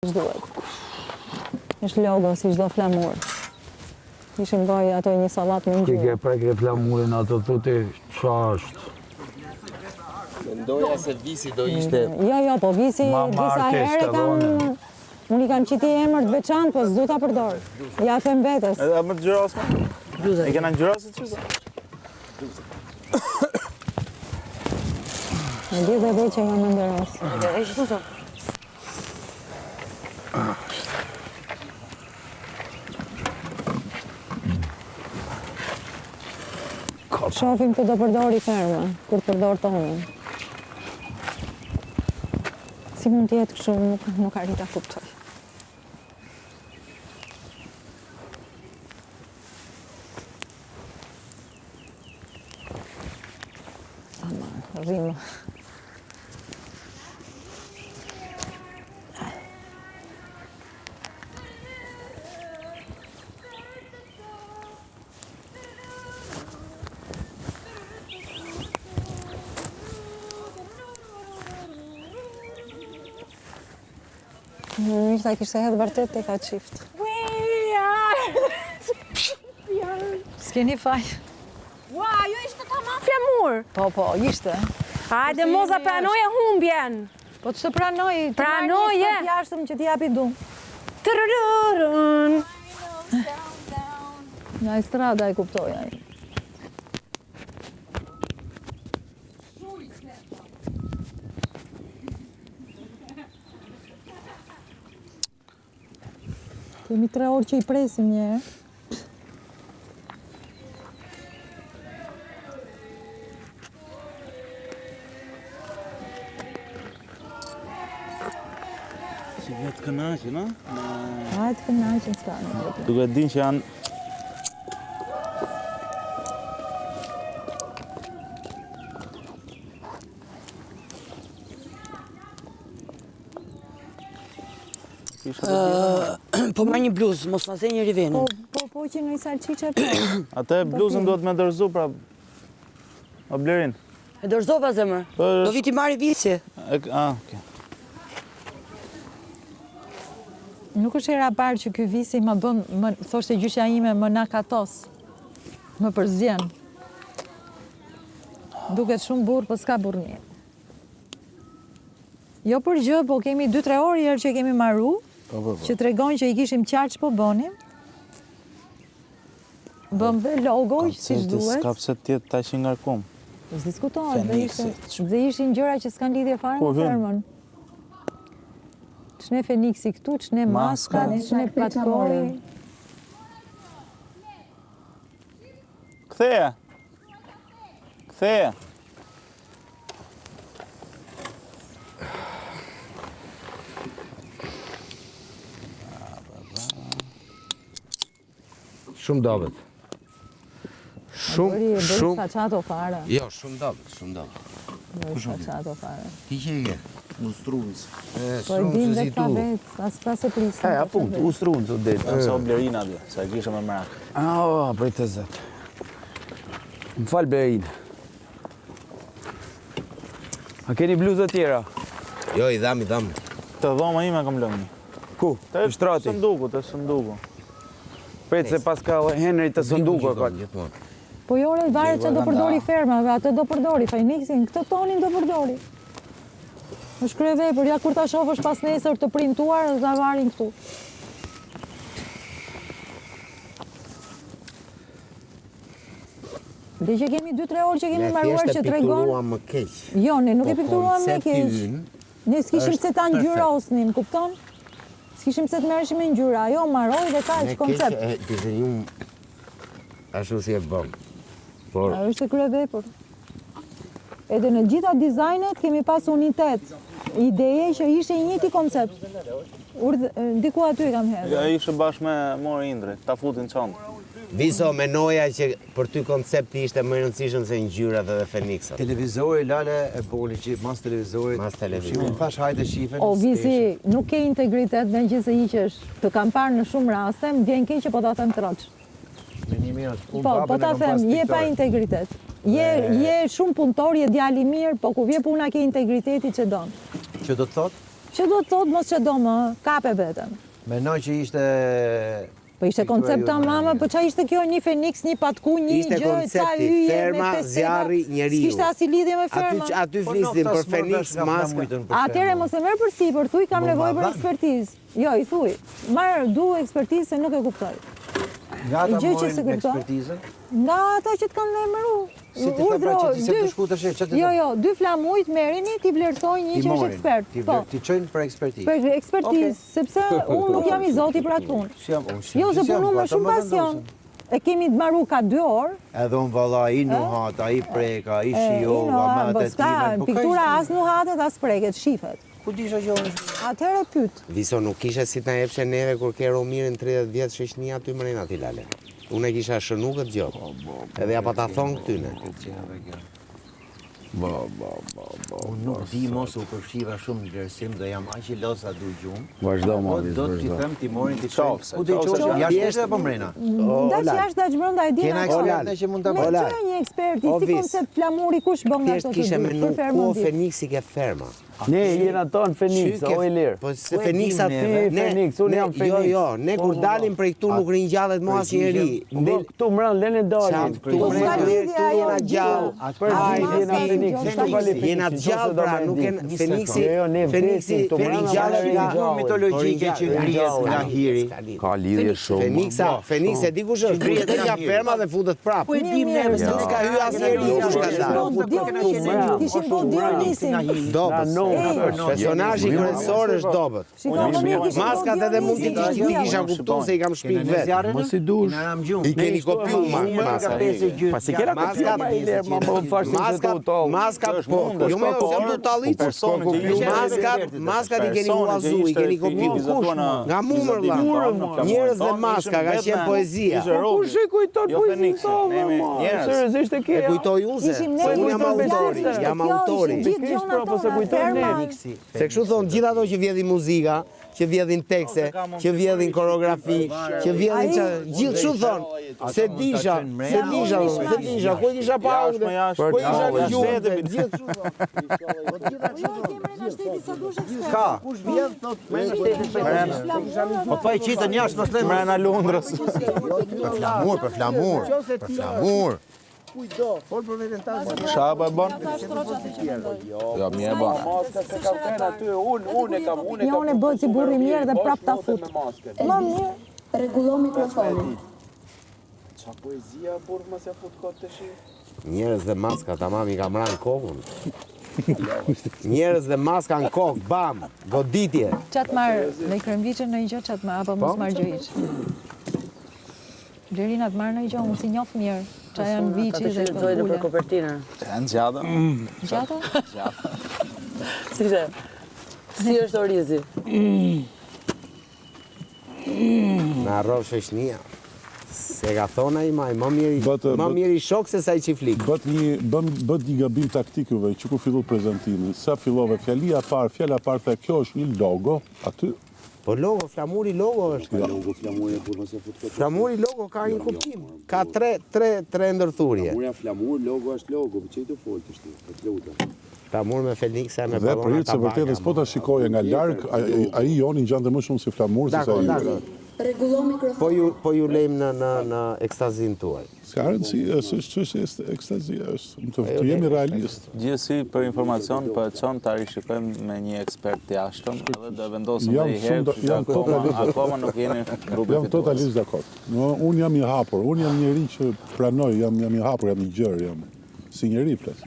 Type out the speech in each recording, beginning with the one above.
Duhet. Është logo si çdo flamur. Ishim bëj ato një sallat me ngjyrë. Ke prek flamurin ato thotë ç'a është. Mendoja se visi do ishte... Jo, po visi disa herë kam... Unë i kam qiti emër të veçantë, po s'du ta përdor. Ja them vetes. Edhe më të gjyros më? Bluza. E kena gjyros e qësa? Në di dhe që jam ndëros. E shtu zon. Shofim të do përdori ferma, kur përdor tonin. Si mund t'jetë kështu, nuk arrita kuptoj. Ama, rrimë. Mirë ta kishte hedhë vërtet tek atë çift. S'keni faj. Ua, jo ishte tamam flamur. Po, ishte. Hajde moza pranoje humbjen. Po të pranoj, Pranoje. Të jashtëm që t'i japi dum. Tërërërën. Nga estrada e kuptoj ai. Kemi 3 orë që i presim një herë. Si vetë kënaqin, a? Hajtë kënaqen s'ka në problem. Duke din që janë... Po marr një bluzë, mos ma zej një rivenin. Po që nga i salqiqe po. Atë bluzën duhet me dërzu, pra... O Blerin. E dorëzova zemër. Do vi ti marri visi. Okej. Nuk është hera parë që ky visi më bën, thoshte gjyshja ime, më na katos. Më përzjen. Duket shumë burr, po s'ka burrni. Jo për gjë, po kemi 2-3 orë herë që kemi marru, që tregon që i kishim qartë që po bonim. Bëm dhe logo, si duhet. S'ka pse tjetë ta që ngarkum. Diskutohet, dhe ishin gjëra që s'kan lidhje fare me fermën. Ç'ne Feniksi këtu, ç'ne maska, ç'ne platkori. Ktheje. Shumë dobet. Bëri sfaqato fare. Jo, shumë dobet. Bëri sfaqato fare. Ti që i ke? Ustrunc. Po e din dhe ka vetë, as e prisë. Apun, ustrunc u det. Sa o Blerin atje, sa e kishe me mrak. Prej të zet. Më falë Berin. A keni bluzë tjera? Jo, i dham. Të dhoma ime kam lëmë. Ku? Të Shtrati? sënduku. Prej se pas ka Henry të sënduko ka. Po jore, varet që do përdori fermave, atë do përdori, Fenixin, këtë tonin do përdori. Është krye vepër, ja kur ta shofësh pas nesër të printuar, dhe varin këtu. Dhe që kemi 2-3 orë që kemi marruar që tregon... Ne pikturuam më keq. Jo, ne nuk e pikturuam me keq. Ne s'kishim se ta ngjyrosnin, kupton? S'kishim se të merreshim me ngjyra, jo marroj dhe kaq koncept. Ne keq e dizenjum ashtu si e bëm. Por Ajo është e krye vepër. Edhe në gjitha dizajnet kemi pas unitet. Ideje që ishte i njëjti koncept. Diku aty kam hedhur. Ja ishe bashkë me Mori Indri, ta futin çantë. Viso menoja që për ty koncepti ishte më i rëndësishëm se ngjyrat edhe Fenixat. Televizori Lale e boli që mas televizorit. Mas televizorit. Pash hajde shifen. O visi, nuk ke integritet në që se iqesh. Të kam parë në shumë raste, më vjen keq që po ta them troç. Me një minut. Po ta them, je pa integritet. Je shumë punëtor, je djali mirë, po ku vje puna ke integriteti që don. Që do të thot? Që do të thotë mos që do më, kape veten. Menoj që ishte... Po ishte koncept ta mama, po qa ishte kjo një Feniks, një patku, një Ishte gjë, ca koncepti, yje, ferma, me peseta. zjarri, njeriu. S'kishte as i lidhje me ferma. Aty flisnim për Feniks, maska. Atere mos e merr për sipër, thuj kam nevojë për ekspertizë. Jo, i thuj. Marr du ekspertizë se nuk e kuptoj. Nga ata gjë që se morin kupton? ekspertizën? Nga ata që të kanë emëru. Si ti ka pra që ti se të shku të shë, që të Jo, 2 flamujt merini, ti vlerësoj një që është ekspert. Po, Ti qojnë për ekspertizë. për ekspertizë, sepse unë nuk jam i zoti për atë punë. Jo, se punu me shumë pasion. E kemi të marru ka 2 orë. Edhe unë valla, i nuhat, a i preka, i shiova, me atë timen. Piktura as nuhatet, as preket, shifet. Ku disha gjohën? Atëherë pyet. Viso nuk kishe si të na jepshe neve kur ke Romirin 30 vjetë sheshni aty mërena ti lale. Unë e kisha shënu këtë gjohë. Edhe ja pa ta thonë këtyne. Unë nuk di mos u përfshiva shumë në vlerësim dhe jam aq i lodh sa du gjumë. Vazhdo, Po do të t'i them ti morin ti qofse. Ku ti qofse? Jashtë apo mrena? Ndaç jashtë daç brenda e di. Kena ekspert që mund ta Me bëj. që një ekspert, i si Vis. koncept flamuri kush bën nga Thjesht ato të kishe dy, menu për fermën ku di. Feniksi ke ferma. Ne jena tonë Feniks, o i lirë. Po se Feniksa Ti Feniks, unë jam Feniks. Jo, ne kur dalim prej këtu nuk ringjallet mo as njeri. Po këtu mran lene dalin. Këtu Po s'ka lidhje ajo jena gjallë. Për Ai, jena ai, Feniks, ai, s'ka vali Feniks. Jena gjallë pra, nuk e Feniksi. Jo, ne Feniksi, vdesim, këtu mran gjallë jena nga gjallë. mitologjike që ngrihet nga hiri. Ka lidhje shumë. Feniks e di kush është, ngrihet nga ferma dhe futet prapë. Po e dim ne, Nuk ka hyrë asnjëri kush ka dalë. Kishin bo Dionisin. Dobët. Personazhi kryesor është dobët. Maskat edhe mund t'i kisha kuptuar se i kam shpik vetë. Mos i dush. I keni kopju maskat. Pa si kera kopju ma i lirë, ma më farsin se të utallë. Maskat po, jo me jo, se të tallit. Maskat i keni uazu, i keni kopju. Nga mumërlla. Njerëz dhe maska, ka qenë poezia. Kush e kujton poezin tonë, ma? Seriozisht e ke? E kujtoj unë se unë jam autori, jam autori. Se kështu thonë gjithë ato që vjedhin muzika, që vjedhin tekste, që vjedhin koreografi, që vjedhin gjithë kështu thonë. Se disha, ku e kisha pa unë, ku e kisha në gjumë, gjithë kështu thonë. Ka. Kush vjen thot po pa i qitën jashtë mos lëmë. Mrena Lundrës. Për flamur. Kujdo, fol për veten tashme. Shaba e bon? Jo, mi e bon. Jo, unë e bëhet si burri mirë dhe prap ta fut. Më mirë. Rregullo mikrofonin. Njerëz dhe maska tamam i ka mran kokën. Njerëz dhe maska në kokë, bam, goditje. Qatë marë me i kremviqën në i gjë qatë marë, apo mos marë gjë iqë. Blerina të marë në i gjë, unë si njofë mirë. Qa janë viqi dhe Shfrytëzojnë për kopertina. Janë gjata. Gjata? Si është orizi? Në arrov shëshnia. Se ka thonë ai maj, më mirë i shok se sa i qiflik. Bët një gabim taktik juve, që ku fillu prezentimin. Sa fillove fjala parë, the kjo është një logo, aty. Po logo, flamuri logo është. Flamuri logo ka një kuptim. Ka tre ndërthurje. Flamur, logo është logo, që i të folë të shtu, të të luta. Flamur me Feniksa me Dhe për hirtë se vërtet dhe s'po ta shikoje nga larg, ai joni gjante më shumë si flamur se sa ju. Rregullo mikrofonin. Po ju lejmë në ekstazin tuaj. Ska rëndësi, është ekstazia, të jemi realist. Gjithësi për informacion, për qonë të rishikojmë me një ekspert të jashtëm, edhe do vendosëm dhe i herë, akoma nuk jeni grupe Jam totalisht dakord. Unë jam i hapur, unë jam njeri që pranoj, jam i hapur, jam i gjërë, jam si njeri flet.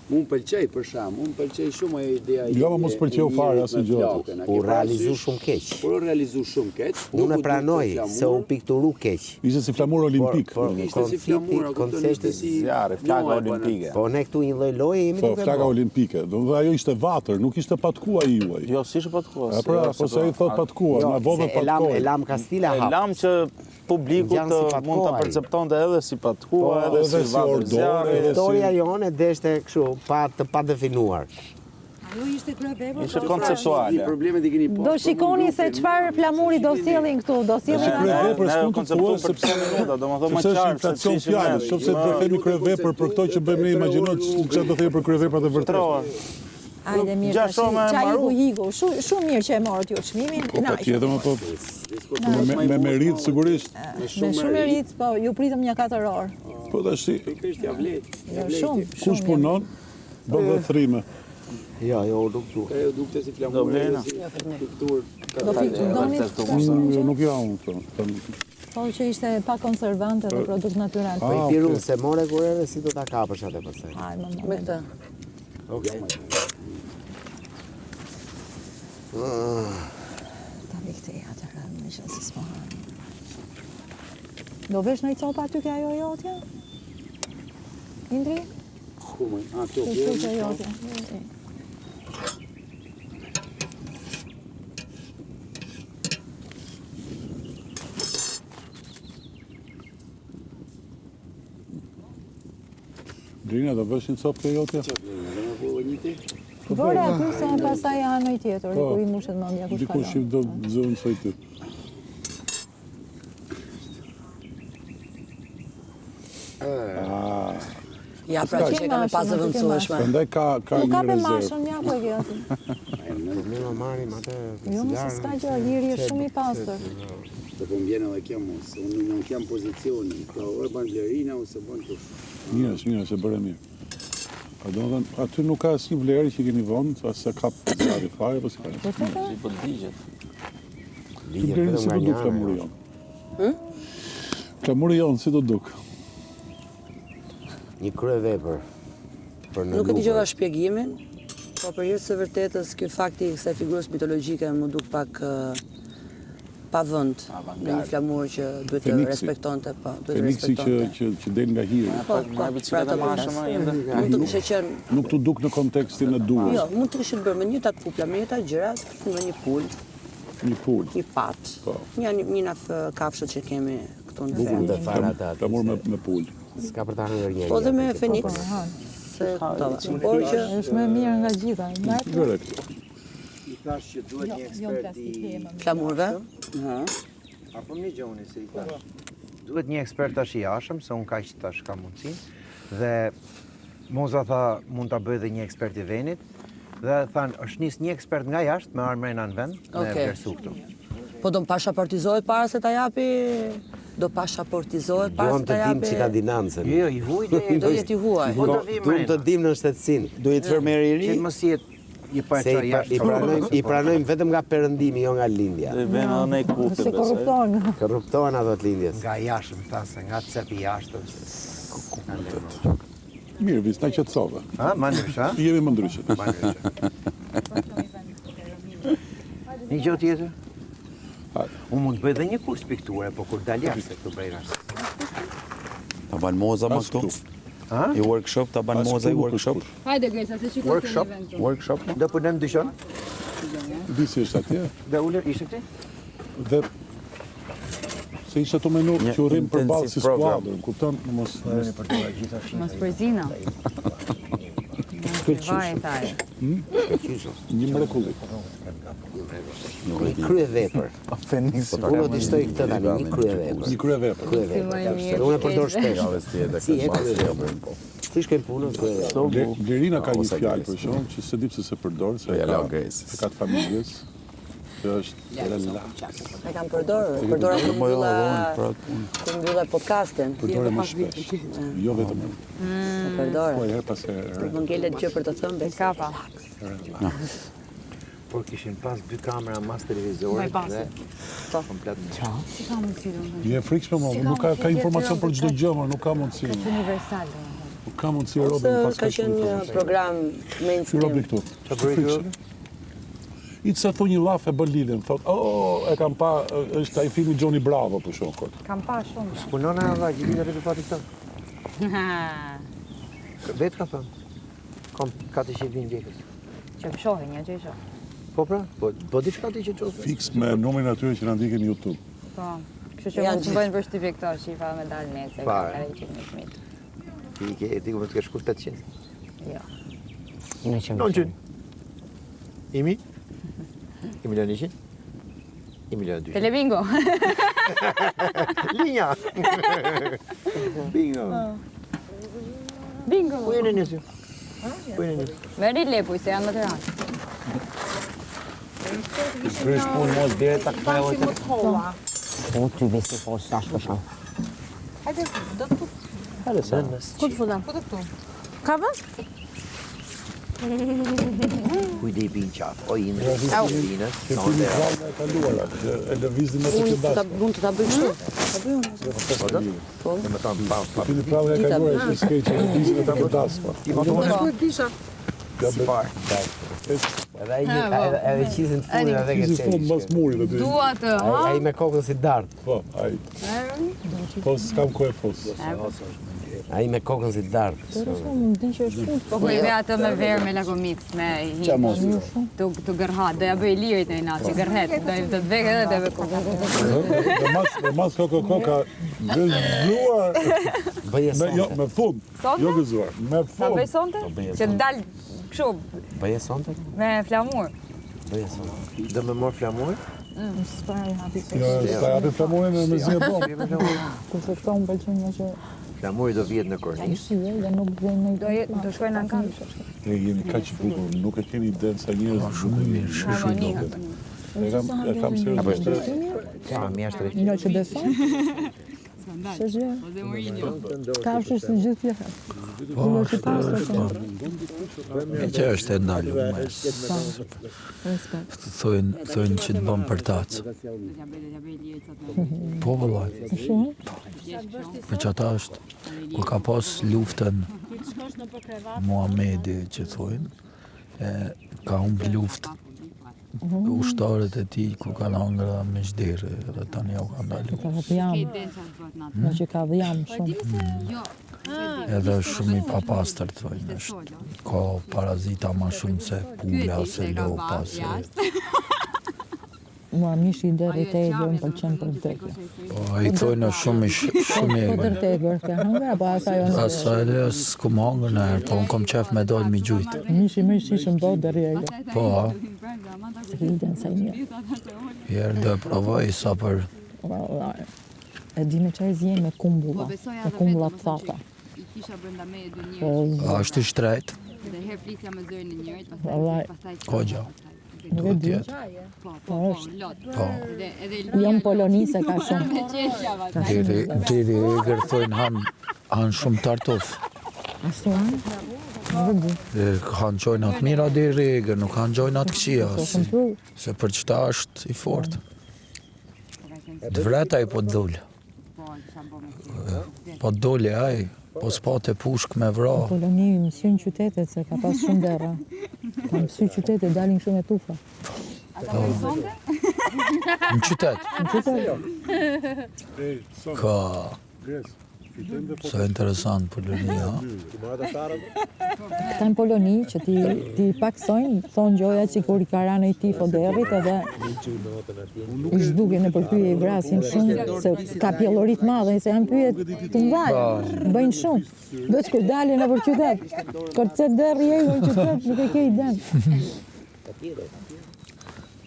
Unë pëlqej për sham, unë pëlqej shumë ajo ideja. Jo, mos pëlqeu fare asnjë gjë. U realizu shumë keq. Por u realizu shumë keq. Unë e pranoj se u pikturu keq. Ishte si flamur olimpik. Koncepti zjarri, flaga olimpike. Po ne këtu një lloj loje jemi Po, duke flaga bërë. olimpike. Do të ajo ishte vatër, nuk ishte patkua juaj. Jo, si ishte patkua. Pra, po se ai thot patkua, na vodhë patkua. Elam Kastila E hap. lam që publiku mund të perceptonte edhe si patkua, edhe si vatër zjarri. Historia jone deshte kështu pa definuar. Ajo ishte kryevepër. Ishte konceptuale. Problemet i keni po. Do shikoni se çfarë flamuri do sjellin këtu, do sjellin kryevepër s'mund të thuash sepse minuta, domethënë më sepse është qartë inflacion fjalës, nëse do themi kryevepër për këto që bëjmë ne, imagjino çfarë do themi për kryeveprat e vërtetë. Ajde mirë, çaj higu. Shumë mirë që e morët ju çmimin. Po patjetër më po. Me merit sigurisht. Me shumë merit, po ju pritëm një 4 orë. Po tash Shumë. kush punon, bën dhe thrime. Jo, nuk du. Jo dukte si flamure, si piktur. Nuk jam këto. Po që ishte pa konservante dhe produkt natyral. Po i piru se more kurere si do ta kapësh atë pastaj. Me këtë. Ta vi këtë atërë, me që si s'po hanë. Do vesh në i copa aty ke ajo jotja? Indri? Kumaj, këto Që jotja. Drina, do vesh një copë ke jotja? Bërë aty se pastaj anoj tjetër, ku i mushet mendja kush ka. Dikush i do zëvën së ty. Ja, pra që e ka me pas zëvendësueshme. Prandaj ka Nuk ka një me rezervë. mashën, ja ku e ke aty. Problema marrim atë. Jo, mos s'ka gjë, hiri është shumë i pastër. Do po mbjen edhe kjo mos, unë nuk jam pozicionin, pra ore ban vlerina ose ban kush. Mirë, se bëre mirë. A do të thënë, aty nuk ka asnjë vlerë që keni vënë, se ka zari fare, po si ka. Si po digjet. Ty blerë si do duk flamuri jonë? Flamuri jonë si do duk? Një kryevepër. Nuk e dëgjova shpjegimin, po përgjithë së vërtetës ky fakti i kësaj figurës mitologjike më duk pak pa vend në një flamur që duhet të respektonte, po, duhet të Feniksi respektonte. që del nga hiri. Marrë bicikletë e mashëm ende. Mund të kishte qenë, Nuk të duk në kontekstin e duhur. jo, mund të kishte bërë me një tat kupla, me një tat gjëra, me një pul, Një pul. një pat, Po. një naf kafshët që kemi këtu në Bukur fermë. të fara atë. Flamur me pul. S'ka për ta hëngur njëri. Po dhe me Feniks, se kuptova. Por që Është më mirë nga gjitha. Vere këto. I thash që duhet një ekspert i flamurve, apo më gjoni se i thash. Duhet një ekspert tash i jashtëm, se unë kaq tash kam mundësinë. Dhe Moza tha mund ta bëj dhe një ekspert i venit. Dhe thanë është nis një ekspert nga jashtë me armrena në vend, me vlerësu këtu. po do pashaportizohet para se ta japi, do pashaportizohet para Duam se të ta dim japi. cittadinancën. Jo, i huaj dhe Do jetë i huaj. Po do vi Duam të dim në shtetësinë. Do jetë fermer i ri? Që mos jetë i pa Se i pranojmë vetëm nga perëndimi, jo nga lindja. Dhe vjen edhe në kutë. Se korrupton. Korruptohen ato të lindjes. nga jashtëm, thasë, nga cep i jashtëm. Mirë, vis, na qetësove. Ha, ma ndrysh, ha? Jemi më ndryshe. Ma ndrysh. Një gjë tjetër? Unë mund të bëj dhe një kurs pikture, po kur dal jashtë këtu prej rastit. Ta ban moza më këtu? Ha? I workshop, ta ban moza i workshop? Hajde Gresa, se shikoj Workshop? Workshop? Do punem dyshon? Disi është atje. Dhe ullër ishte këti? Dhe se ishte të menu që urim për balë si intensive program. skuadrën, kupton? Mos Mos përzina. Vaj taj. një mrekulli. Një kryevepër. Unë do t'i shtoj këtë tani, një kryevepër. Një kryevepër. Kryevepër. Unë e përdor shpesh. Si e kryevepër. Si shkojmë punën kryevepër. Blerina ka një fjalë për shumë që se di pse se përdor, se Ja, ka Gresës. ka të familjes. Që është relax. E kam përdorë kur mbylla podcastin. Përdore më shpesh. Jo vetëm. E përdorë. Po herë pas herë. Më ngelet gjë për të thënë bes. Kapa. Por kishin pas 2 kamera mas televizorit dhe komplet. Je frikshme më, nuk ka informacion për çdo gjë, nuk ka mundësi. Universal. Nuk ka mundësi Robin Se pas ka qenë një program Robi mainstream. këtu. I të sa thu një laf e bën lidhjen, thot, e kam pa, është ai filmi Johnny Bravo për shumë kot. Kam pa shumë. Punona ava, gjithë dhe rezultati këto. Vetë ka thënë. Kom 400 vinë vjekës. Që pëshohi një që i shoh. Po pra, po diçka ti që qofë. Fiks me numrin atyre që na ndiqin në YouTube. Po. Kështu që mund të bëjnë vështirë këto, shifa me dalë nesër. Fare. Ka rejqit në shmit. Ti ku më të kesh kur 800. Jo. 900. Imi? 1.100.000? 1.200.000. Telebingo. Linja! Bingo! Bingo. Ku jeni njësë? Veri lepuj, se janë më të ranë. Krysh punë mos deri ta kthej ojtë. Po ty vesi po sash po shoh. Hajde, do të fut. Hajde sa. Ku të futem? Ku të këtu? Ka vend? Kujde i bin qaf, o i në binës, E lëvizin me të këndash. Mund të ta bëj kështu. Dhe me thonë, pa. Ti prave e kaluar e skeqe, lëvizin me të këndash. Ti më thonë, Si parë. Edhe qizin të fundin edhe Kizin fund mas murit aty. Dua të, ha? Ai me kokën si dart. Po, ai. Po s'kam kohë fos. Ai me kokën si dart. Po ku i ve atë me verë me lagomit, me të gërhat, do ja bëj lirit në i natë, që gërhet, do të vek edhe të vek. Dhe mas koka gëzuar. Me fund. Jo gëzuar, me Ta fund. bëj sonte? Që të dalë kështu, Bëje sonte? me flamur. Bëje sonte. do me morë flamur? Jo, sta atë flamurin në mezinë tonë. Kurse shka unë pëlqen nga që Flamuri do vjetë në kornis. shije, dhe nuk vjen në Do shkojnë në kanë. Ne jeni kaq bukur, nuk e keni idenë sa njerëz shumë mirë, shumë dobët. E kam seriozisht. Ka mjashtë nga që beson. Se gjë, ka është si gjithë tjetër. Unë që pasë të E që është e ndalur me. Thojnë që të bëm për tacë. Po vëllaj. shumë. Për që ata është, ku ka pas luftën Muhamedi që thojnë, ka humbë luftë ushtarët e tij ku kanë hangër me zhderi dhe tani u kanë dalë. Ka dhjam, në që ka dhjam shumë. Edhe është shumë i papastër thojnë, është ka parazita ma shumë se pula, se lopa, se... Mua mishi i derit e egrë më pëlqen për vdekje. Po, a i thojnë është shumë i Po dërt e egrë, ke hangër, apo asa jo në... Asa edhe s'kum hangër në herë, po unë kom qef me dojnë mi gjujtë. Mishi më ishëm do dëri e egrë. Po, a, Se hiden sa i mirë.jerë dhe provoj sa për... E di me qaj zje me kumbulla, me kumbulla të thata. Po, A është i shtrejt, Dhe herë flisja me zërin e njërit, vallaj, ko gja, nuk e duhet di. tjetë. Po, është. Po, Jo në Poloni se ka shumë. diri egrë thojnë hanë shumë tartuf. Ashtu anë? Nuk e di. Hanë qojnat mira diri egrë, nuk hanë qojnat këqia, Po shumë pru. se për qëta është i fort. Dvreta i po t'dullë. Po t'dullë aj, po s'pa të pushk me vra. Poloni mësyn qytetet se ka pas shumë dera. Ka mësy qytetet, dalin shumë e tufa. Në qytet, Në qytet? ka... Sa interesant Polonia. Këta në Poloni që ti paksojnë, thonë gjoja që kur i ka ranë i tifo derit edhe i zhduke në përpyje i vrasin shumë, se ka pjellorit madhe, se janë pyjet të mdhajë, bëjnë shumë. Do që kur dalin në për qytet, kërcet derri e në qytet, nuk e ke i den.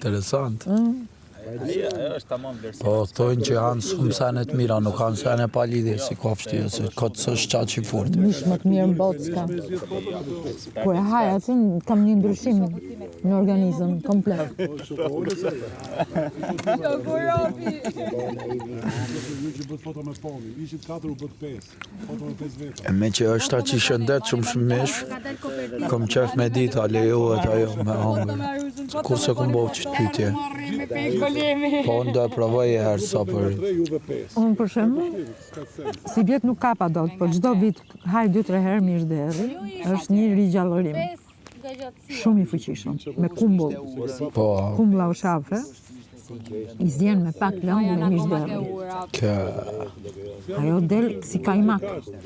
Interesant. Po, thojnë që hanë shumë senet mira, nuk hanë sene pa lidhje si kofshti, se këtë së është qatë që i furt. Mish më të mirë në botë s'ka. Kur e haja, atin kam një ndryshim në organizëm komplet. E me që është aq i shëndet shumë mish, kom qef me dit a lejohet ajo me hangër. Kurse kom bo që të pytje. Po unë do e provoj e herë sa për... Unë për shemë, si vjetë nuk kapa dot, po çdo vit haj 2-3 herë mish deri, është një rigjallërim. Shumë i fuqishëm, me kumbull. Po, Kumbulla u shafe, i zjen me pak lëngu me mish deri. ke... Ajo del si kajmak,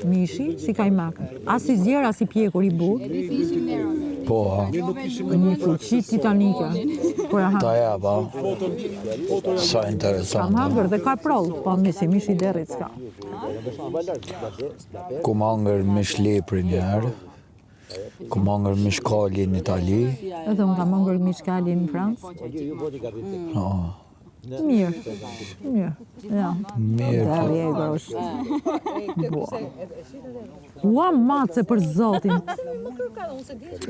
mishi si kajmak. As i zjer, as i pjekur i but, Po, një fuqi titanike. Kur e ta ha, ja, ba. Sa kam interesant. hangër dhe ka proll, po me si mishi derit s'ka. Kum hangër mish lepri një herë, kum hangër mish kali në Itali, Edhe unë kam hangër mish kali në Francë. Mirë. Ja. Mirë. Ua mace për zotin.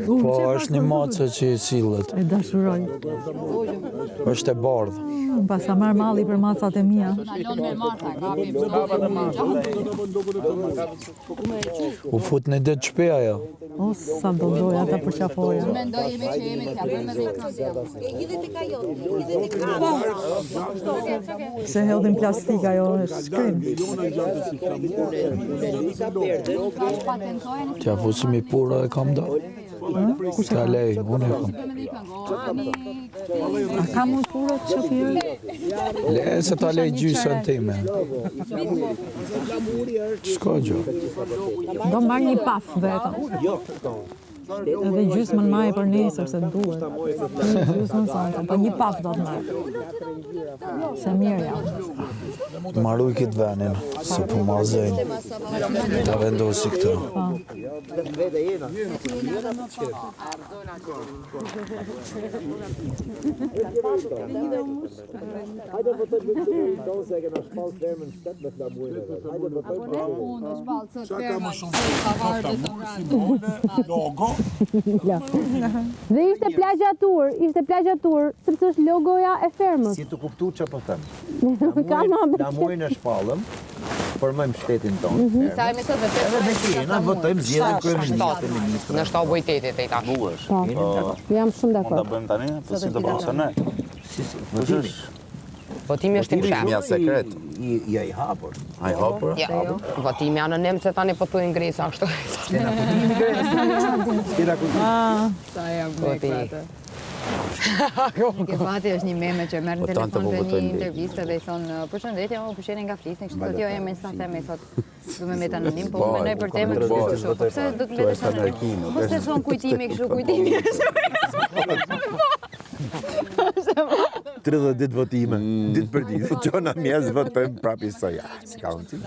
Po është një mace që i sillet. E dashuroj. Është e bardhë. Pasa marr malli për macat e mia. U fut në ditë shpe ajo. O, sa do doja ta përqafoja. Mendojmë që jemi t'ja bëjmë edhe Se hedhin plastik ajo është shkrim. Që fusim i pura e kam da. Ska lej, unë e kam. A kam unë puro që tjerë? Le se ta lej gjysën time. S'ka gjë. Do marr një paf vetëm. Edhe gjysmën maj për nesër se duhet. Gjysmën sonte, po një paf do të marr. Se mirë jam. Maruj këtë venin, se po ma zëjnë. Ta vendosi këtë. Logo. Dhe ishte plagjatur, sepse është logoja e fermës. Si të kuptu që po them. Kam Na muajin e shpallëm, formojmë shtetin tonë. Sa e mesot vetë. Edhe me kena votojmë zgjedhjen kryeministrit. Në shtatë bujtetit e i tash. Jam shumë Mund dakord. ta bëjmë tani, po si të funksionon? Votimi është i Votimi sekret. I hapur. A i hapur? Ja, votimi anonim se tani po thuin Gresa ashtu. Sa jam me këtë. Ke fati është një meme që merr në telefon dhe një intervistë dhe i thonë përshëndetje, po pusheni nga flisni, kështu thotë jo, jam me sa them, thotë du me met anonim, po mendoj për temën kështu. Po pse do të mbetesh anonim? Mos të thon kujtimi kështu, kujtimi. 30 ditë votime, ditë për ditë. Gjona mjes votojmë prapë soja. Si ka unë ti?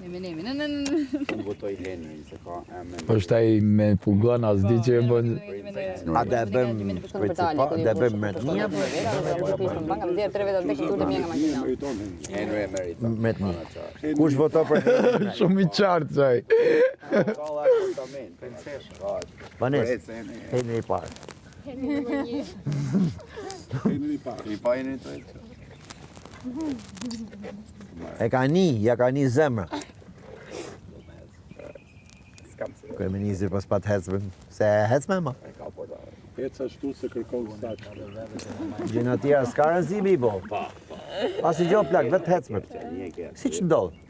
Unë votoj Henry, se ka emën. është ai me pugon as di që e bën. A dhe bëjmë principal, dhe bëjmë mërtnia? Henry e meriton. Mërtnia. Kush voto për Henry? Shumë i qartë çaj. Vanes, Henry i parë. I pa Henry të e E ka ja ka një zemra. Kryeministri pas pat hecbën, se hecme ma. Heca shtu se kërkon sakt. Gjëna tjera s'ka rëndësi mi bo. Pasi gjo plak, vetë hecme. Si që ndodhë?